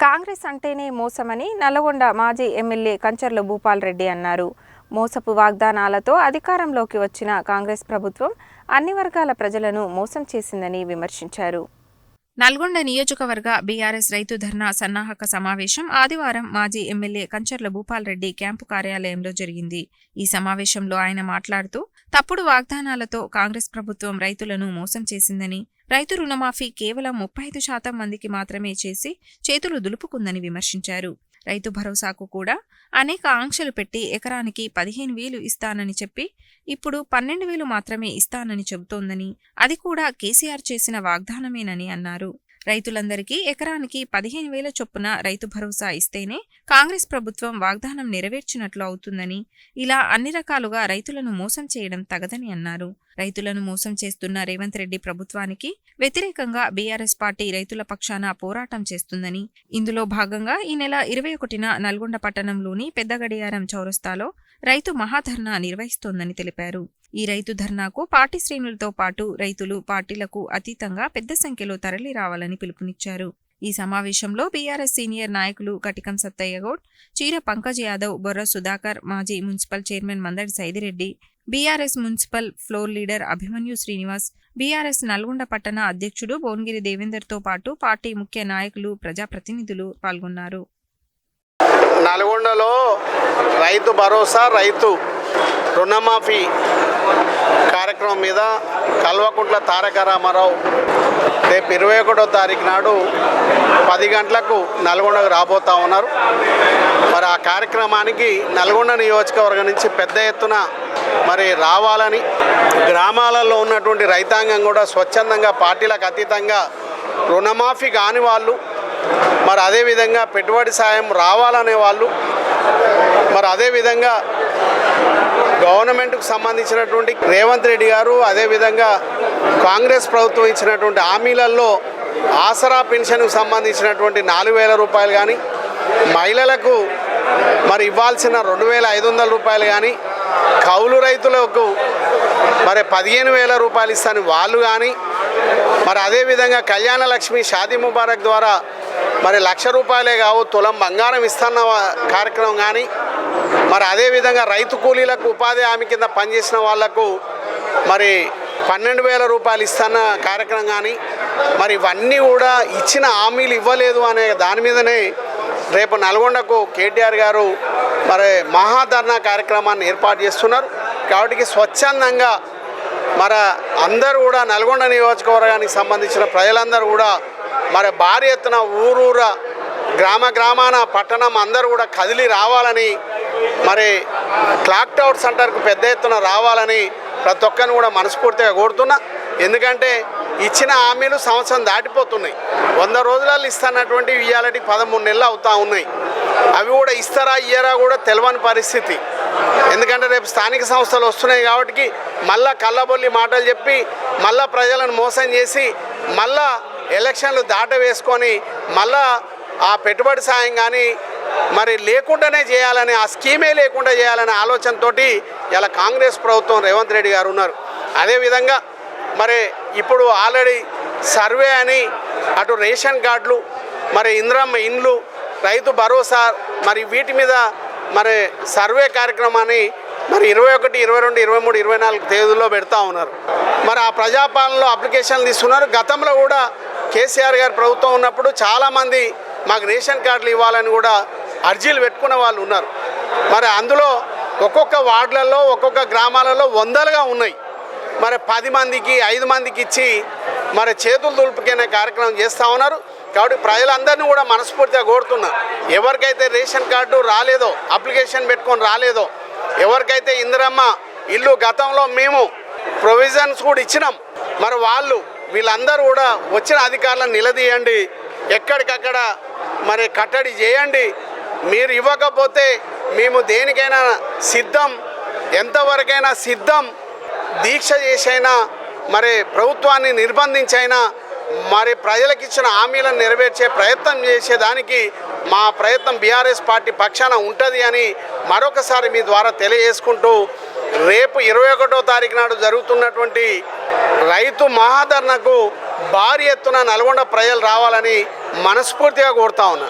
కాంగ్రెస్ అంటేనే మోసమని నల్లగొండ మాజీ ఎమ్మెల్యే కంచర్ల భూపాల్ రెడ్డి అన్నారు. మోసపు వాగ్దానాలతో అధికారంలోకి వచ్చిన కాంగ్రెస్ ప్రభుత్వం అన్ని వర్గాల ప్రజలను మోసం చేసిందని విమర్శించారు. నల్గొండ నియోజకవర్గ బీఆర్ఎస్ రైతు ధర్నా సన్నాహక సమావేశం ఆదివారం మాజీ ఎమ్మెల్యే కంచర్ల భూపాల్ రెడ్డి క్యాంపు కార్యాలయంలో జరిగింది. ఈ సమావేశంలో ఆయన మాట్లాడుతూ తప్పుడు వాగ్దానాలతో కాంగ్రెస్ ప్రభుత్వం రైతులను మోసం చేసిందని, రైతు రుణమాఫీ కేవలం 35% మందికి మాత్రమే చేసి చేతులు దులుపుకుందని విమర్శించారు. రైతు భరోసాకు కూడా అనేక ఆంక్షలు పెట్టి ఎకరానికి 15,000 ఇస్తానని చెప్పి ఇప్పుడు 12,000 మాత్రమే ఇస్తానని చెబుతోందని, అది కూడా కేసీఆర్ చేసిన వాగ్దానమేనని అన్నారు. రైతులందరికీ ఎకరానికి 15,000 చొప్పున రైతు భరోసా ఇస్తేనే కాంగ్రెస్ ప్రభుత్వం వాగ్దానం నెరవేర్చినట్లు అవుతుందని, ఇలా అన్ని రకాలుగా రైతులను మోసం చేయడం తగదని అన్నారు. రైతులను మోసం చేస్తున్న రేవంత్ రెడ్డి ప్రభుత్వానికి వ్యతిరేకంగా బీఆర్ఎస్ పార్టీ రైతుల పక్షాన పోరాటం చేస్తుందని, ఇందులో భాగంగా ఈ నెల 21న నల్గొండ పట్టణంలోని పెద్ద గడియారం చౌరస్తాలో రైతు మహాధర్నా నిర్వహిస్తోందని తెలిపారు. ఈ రైతు ధర్నాకు పార్టీ శ్రేణులతో పాటు రైతులు పార్టీలకు అతీతంగా పెద్ద సంఖ్యలో తరలి రావాలని పిలుపునిచ్చారు. ఈ సమావేశంలో బీఆర్ఎస్ సీనియర్ నాయకులు కటికం సత్తయ్యగౌడ్, చీర పంకజ్ యాదవ్, బొర్ర సుధాకర్, మాజీ municipal chairman Mandadi Saidireddy, BRS municipal floor leader Abhimanyu Srinivas, BRS Nalgonda పట్టణ అధ్యక్షుడు భువనగిరి దేవేందర్తో పాటు పార్టీ ముఖ్య నాయకులు, ప్రజాప్రతినిధులు పాల్గొన్నారు. నల్గొండలో రైతు భరోసా, రైతు రుణమాఫీ కార్యక్రమం మీద కల్వకుంట్ల తారక రామారావు రేపు 21వ తారీఖు నాడు 10 గంటలకు నల్గొండకు రాబోతూ ఉన్నారు. మరి ఆ కార్యక్రమానికి నల్గొండ నియోజకవర్గం నుంచి పెద్ద ఎత్తున మరి రావాలని, గ్రామాలలో ఉన్నటువంటి రైతాంగం కూడా స్వచ్ఛందంగా పార్టీలకు అతీతంగా రుణమాఫీ కాని వాళ్ళు, మరి అదేవిధంగా పెట్టుబడి సాయం రావాలనే వాళ్ళు, మరి అదేవిధంగా గవర్నమెంట్కు సంబంధించినటువంటి రేవంత్ రెడ్డి గారు, అదేవిధంగా కాంగ్రెస్ ప్రభుత్వం ఇచ్చినటువంటి హామీలలో ఆసరా పెన్షన్కు సంబంధించినటువంటి 4,000 రూపాయలు కానీ, మహిళలకు మరి ఇవ్వాల్సిన 2,500 రూపాయలు కానీ, కౌలు రైతులకు మరి 15,000 రూపాయలు ఇస్తాను వాళ్ళు కానీ, మరి అదేవిధంగా కళ్యాణ లక్ష్మి షాదీ ముబారక్ ద్వారా మరి 1,00,000 రూపాయలే కావు తులం బంగారం ఇస్తున్న కార్యక్రమం కానీ, మరి అదేవిధంగా రైతు కూలీలకు ఉపాధి హామీ కింద పనిచేసిన వాళ్లకు మరి 12,000 రూపాయలు ఇస్తున్న కార్యక్రమం కానీ, మరి ఇవన్నీ కూడా ఇచ్చిన హామీలు ఇవ్వలేదు అనే దాని మీదనే రేపు నల్గొండకు కేటీఆర్ గారు మరి మహాధర్నా కార్యక్రమాన్ని ఏర్పాటు చేస్తున్నారు. కాబట్టి స్వచ్ఛందంగా మరి అందరూ కూడా నల్గొండ నియోజకవర్గానికి సంబంధించిన ప్రజలందరూ కూడా మరి భారీ ఎత్తున ఊరూర గ్రామాన పట్టణం అందరూ కూడా కదిలి రావాలని, మరి క్లాక్ టవర్ సెంటర్కు పెద్ద ఎత్తున రావాలని ప్రతి ఒక్కరిని కూడా మనస్ఫూర్తిగా కోరుతున్నా. ఎందుకంటే ఇచ్చిన హామీలు సంవత్సరం దాటిపోతున్నాయి. 100 రోజులలో ఇస్తున్నటువంటి ఇయ్యాలటి 13 నెలలు అవుతూ ఉన్నాయి. అవి కూడా ఇస్తారా ఇయ్యరా కూడా తెలియని పరిస్థితి. ఎందుకంటే రేపు స్థానిక సంస్థలు వస్తున్నాయి కాబట్టి మళ్ళా కళ్ళబొల్లి మాటలు చెప్పి మళ్ళా ప్రజలను మోసం చేసి మళ్ళా ఎలక్షన్లు దాట వేసుకొని మళ్ళా ఆ పెట్టుబడి సాయం కానీ మరి లేకుండానే చేయాలని, ఆ స్కీమే లేకుండా చేయాలనే ఆలోచనతోటి ఇలా కాంగ్రెస్ ప్రభుత్వం రేవంత్ రెడ్డి గారు ఉన్నారు. అదేవిధంగా మరి ఇప్పుడు ఆల్రెడీ సర్వే అని అటు రేషన్ కార్డులు, మరి ఇందిరమ్మ ఇండ్లు, రైతు భరోసా, మరి వీటి మీద మరి సర్వే కార్యక్రమాన్ని మరి 21, 22, 23, 24 తేదీల్లో పెడతా ఉన్నారు. మరి ఆ ప్రజాపాలనలో అప్లికేషన్లు తీసుకున్నారు. గతంలో కూడా కేసీఆర్ గారి ప్రభుత్వం ఉన్నప్పుడు చాలామంది మాకు రేషన్ కార్డులు ఇవ్వాలని కూడా అర్జీలు పెట్టుకున్న వాళ్ళు ఉన్నారు. మరి అందులో ఒక్కొక్క వార్డులలో ఒక్కొక్క గ్రామాలలో వందలుగా ఉన్నాయి. మరి 10 మందికి 5 మందికి ఇచ్చి మరి చేతులు దులుపుకునే కార్యక్రమం చేస్తూ ఉన్నారు. కాబట్టి ప్రజలందరినీ కూడా మనస్ఫూర్తిగా కోరుతున్నా, ఎవరికైతే రేషన్ కార్డు రాలేదో, అప్లికేషన్ పెట్టుకొని రాలేదో, ఎవరికైతే ఇందిరమ్మ ఇల్లు గతంలో మేము ప్రొవిజన్స్ కూడా ఇచ్చినాం, మరి వీళ్ళందరూ కూడా వచ్చిన అధికారులను నిలదీయండి, ఎక్కడికక్కడ మరి కట్టడి చేయండి. మీరు ఇవ్వకపోతే మేము దేనికైనా సిద్ధం, ఎంతవరకైనా సిద్ధం, దీక్ష చేసైనా మరి ప్రభుత్వాన్ని నిర్బంధించైనా మరి ప్రజలకు ఇచ్చిన హామీలను నెరవేర్చే ప్రయత్నం చేసేదానికి మా ప్రయత్నం బీఆర్ఎస్ పార్టీ పక్షాన ఉంటుంది అని మరొకసారి మీ ద్వారా తెలియజేసుకుంటూ, రేపు 21వ తారీఖు నాడు జరుగుతున్నటువంటి రైతు మహాధర్నాకు భారీ ఎత్తున నల్గొండ ప్రజలు రావాలని మనస్ఫూర్తిగా కోరుతా ఉన్నా.